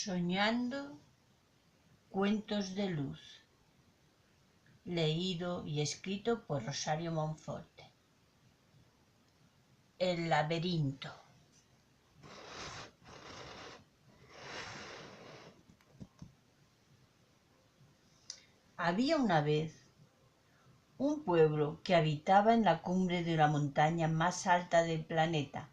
Soñando cuentos de luz, leído y escrito por Rosario Monforte. El laberinto. Había una vez un pueblo que habitaba en la cumbre de la montaña más alta del planeta.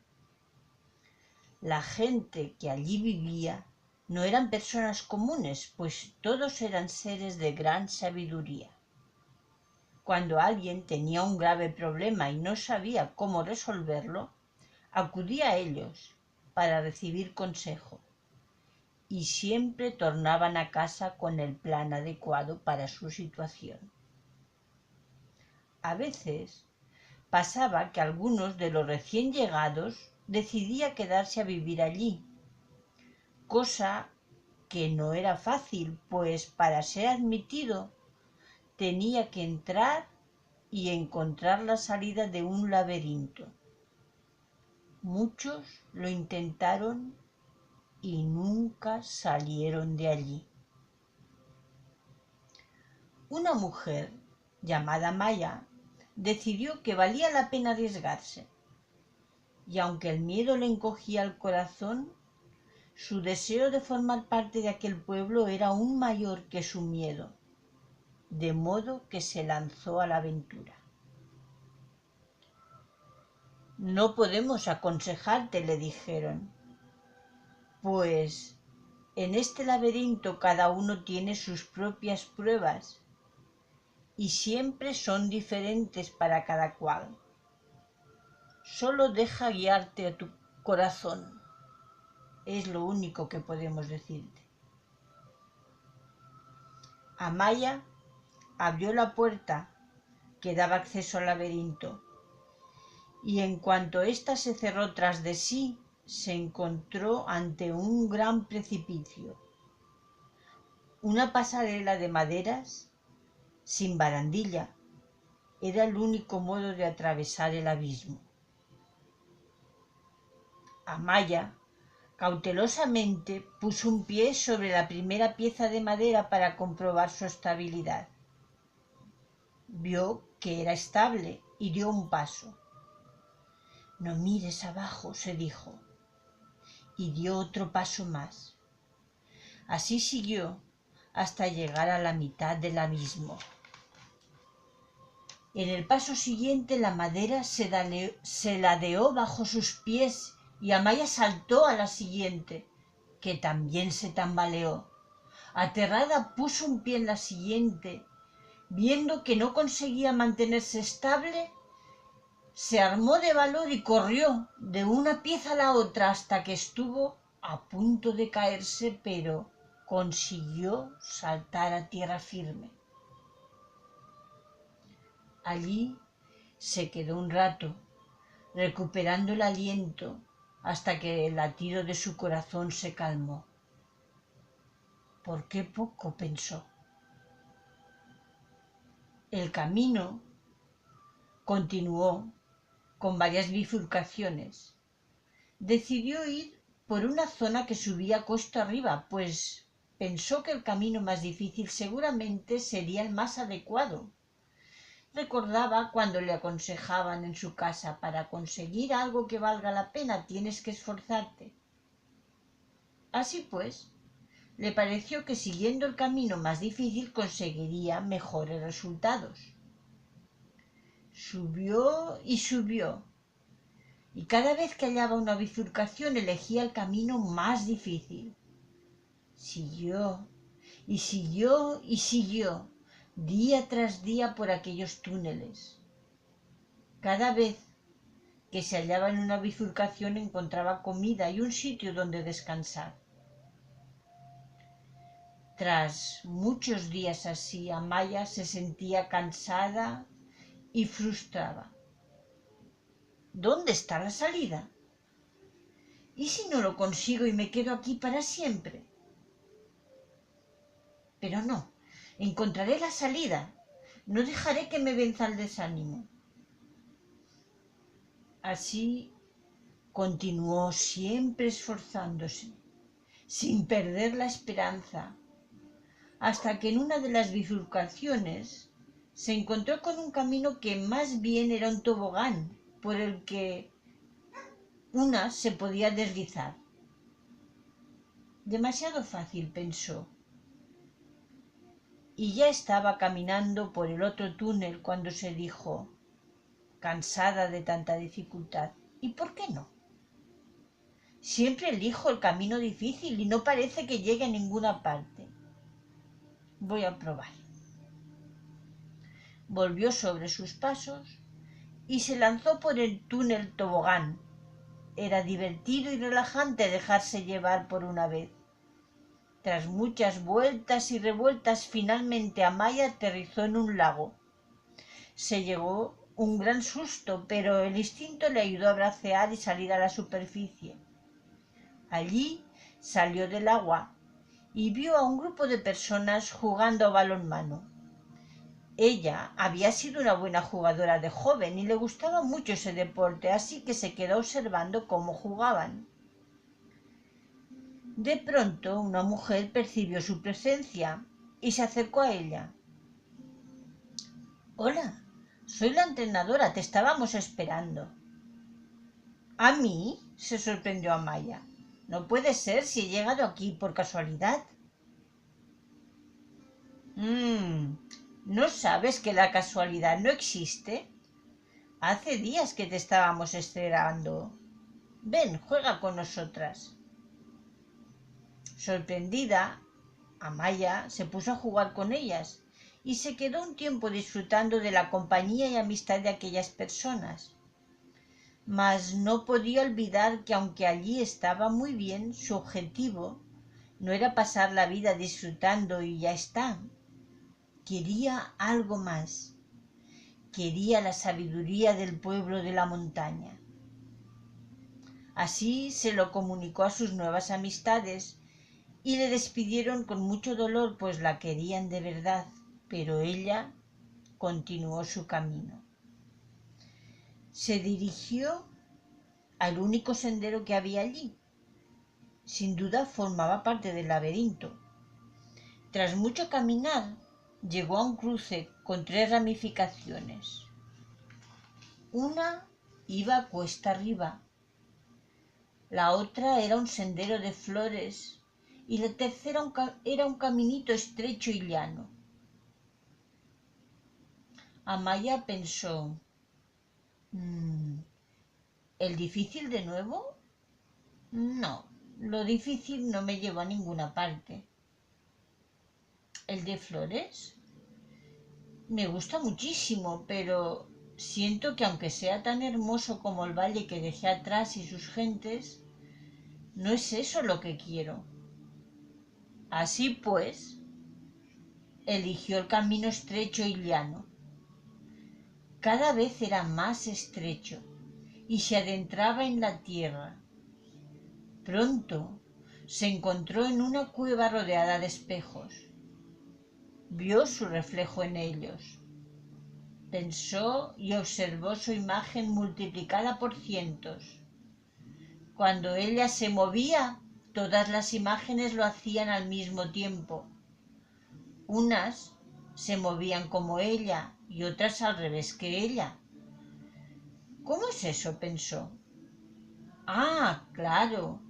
La gente que allí vivía no eran personas comunes, pues todos eran seres de gran sabiduría. Cuando alguien tenía un grave problema y no sabía cómo resolverlo, acudía a ellos para recibir consejo, y siempre tornaban a casa con el plan adecuado para su situación. A veces pasaba que algunos de los recién llegados decidía quedarse a vivir allí, cosa que no era fácil, pues para ser admitido tenía que entrar y encontrar la salida de un laberinto. Muchos lo intentaron y nunca salieron de allí. Una mujer llamada Maya decidió que valía la pena arriesgarse, y aunque el miedo le encogía el corazón, su deseo de formar parte de aquel pueblo era aún mayor que su miedo, de modo que se lanzó a la aventura. No podemos aconsejarte, le dijeron, pues en este laberinto cada uno tiene sus propias pruebas y siempre son diferentes para cada cual. Solo deja guiarte a tu corazón, es lo único que podemos decirte. Amaya abrió la puerta que daba acceso al laberinto, y en cuanto ésta se cerró tras de sí, se encontró ante un gran precipicio. Una pasarela de maderas, sin barandilla, era el único modo de atravesar el abismo. Amaya cautelosamente puso un pie sobre la primera pieza de madera para comprobar su estabilidad. Vio que era estable y dio un paso. No mires abajo, se dijo, y dio otro paso más. Así siguió hasta llegar a la mitad del abismo. En el paso siguiente la madera se ladeó bajo sus pies y Amaya saltó a la siguiente, que también se tambaleó. Aterrada puso un pie en la siguiente. Viendo que no conseguía mantenerse estable, se armó de valor y corrió de una pieza a la otra hasta que estuvo a punto de caerse, pero consiguió saltar a tierra firme. Allí se quedó un rato, recuperando el aliento hasta que el latido de su corazón se calmó. ¿Por qué poco?, pensó. El camino continuó con varias bifurcaciones. Decidió ir por una zona que subía cuesta arriba, pues pensó que el camino más difícil seguramente sería el más adecuado. Recordaba cuando le aconsejaban en su casa: para conseguir algo que valga la pena tienes que esforzarte. Así pues, le pareció que siguiendo el camino más difícil conseguiría mejores resultados. Subió y subió, y cada vez que hallaba una bifurcación elegía el camino más difícil. Siguió y siguió y siguió, día tras día por aquellos túneles. Cada vez que se hallaba en una bifurcación encontraba comida y un sitio donde descansar. Tras muchos días así, Amaya se sentía cansada y frustrada. ¿Dónde está la salida? ¿Y si no lo consigo y me quedo aquí para siempre? Pero no, encontraré la salida. No dejaré que me venza el desánimo. Así continuó, siempre esforzándose, sin perder la esperanza, hasta que en una de las bifurcaciones se encontró con un camino que más bien era un tobogán por el que una se podía deslizar. Demasiado fácil, pensó, y ya estaba caminando por el otro túnel cuando se dijo, cansada de tanta dificultad, ¿y por qué no? Siempre elijo el camino difícil y no parece que llegue a ninguna parte. Voy a probar. Volvió sobre sus pasos y se lanzó por el túnel tobogán. Era divertido y relajante dejarse llevar por una vez. Tras muchas vueltas y revueltas, finalmente Amaya aterrizó en un lago. Se llevó un gran susto, pero el instinto le ayudó a bracear y salir a la superficie. Allí salió del agua y vio a un grupo de personas jugando a balonmano. Ella había sido una buena jugadora de joven y le gustaba mucho ese deporte, así que se quedó observando cómo jugaban. De pronto, una mujer percibió su presencia y se acercó a ella. «Hola, soy la entrenadora, te estábamos esperando». «¿A mí?», se sorprendió Amaya. «No puede ser si he llegado aquí por casualidad». ¿No sabes que la casualidad no existe? Hace días que te estábamos esperando. Ven, juega con nosotras». Sorprendida, Amaya se puso a jugar con ellas y se quedó un tiempo disfrutando de la compañía y amistad de aquellas personas. Mas no podía olvidar que aunque allí estaba muy bien, su objetivo no era pasar la vida disfrutando y ya está. Quería algo más. Quería la sabiduría del pueblo de la montaña. Así se lo comunicó a sus nuevas amistades y le despidieron con mucho dolor, pues la querían de verdad, pero ella continuó su camino. Se dirigió al único sendero que había allí. Sin duda formaba parte del laberinto. Tras mucho caminar, llegó a un cruce con 3 ramificaciones. Una iba cuesta arriba, la otra era un sendero de flores y la tercera era un caminito estrecho y llano. Amaya pensó, ¿el difícil de nuevo? No, lo difícil no me llevó a ninguna parte. ¿El de flores? Me gusta muchísimo, pero siento que aunque sea tan hermoso como el valle que dejé atrás y sus gentes, no es eso lo que quiero. Así pues, eligió el camino estrecho y llano. Cada vez era más estrecho y se adentraba en la tierra. Pronto se encontró en una cueva rodeada de espejos. Vio su reflejo en ellos. Pensó y observó su imagen multiplicada por cientos. Cuando ella se movía, todas las imágenes lo hacían al mismo tiempo. Unas se movían como ella y otras al revés que ella. ¿Cómo es eso?, pensó. Ah, claro,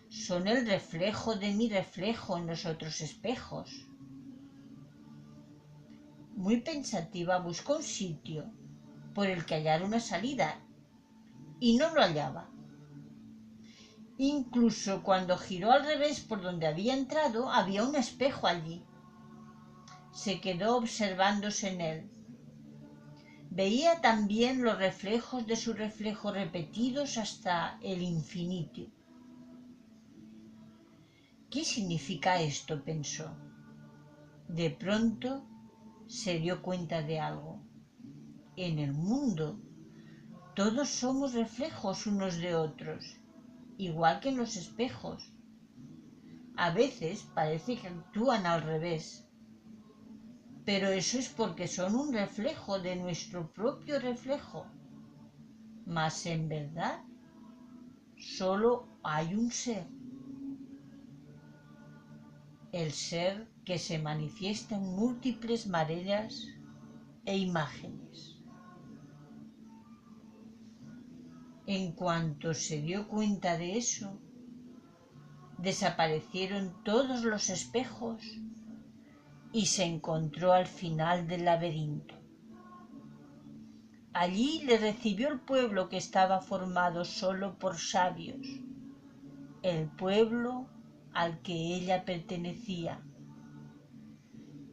son el reflejo de mi reflejo en los otros espejos. Muy pensativa buscó un sitio por el que hallar una salida y no lo hallaba. Incluso cuando giró al revés por donde había entrado, había un espejo allí. Se quedó observándose en él. Veía también los reflejos de su reflejo repetidos hasta el infinito. ¿Qué significa esto?, pensó. De pronto se dio cuenta de algo. En el mundo todos somos reflejos unos de otros, igual que en los espejos. A veces parece que actúan al revés, pero eso es porque son un reflejo de nuestro propio reflejo. Mas en verdad solo hay un ser. el ser que se manifiesta en múltiples maneras e imágenes. En cuanto se dio cuenta de eso, desaparecieron todos los espejos y se encontró al final del laberinto. Allí le recibió el pueblo que estaba formado solo por sabios, el pueblo al que ella pertenecía,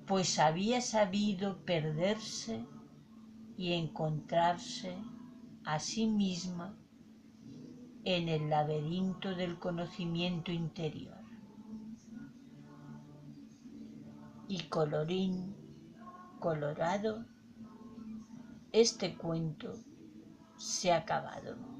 pues había sabido perderse y encontrarse a sí misma en el laberinto del conocimiento interior. Y colorín colorado, este cuento se ha acabado.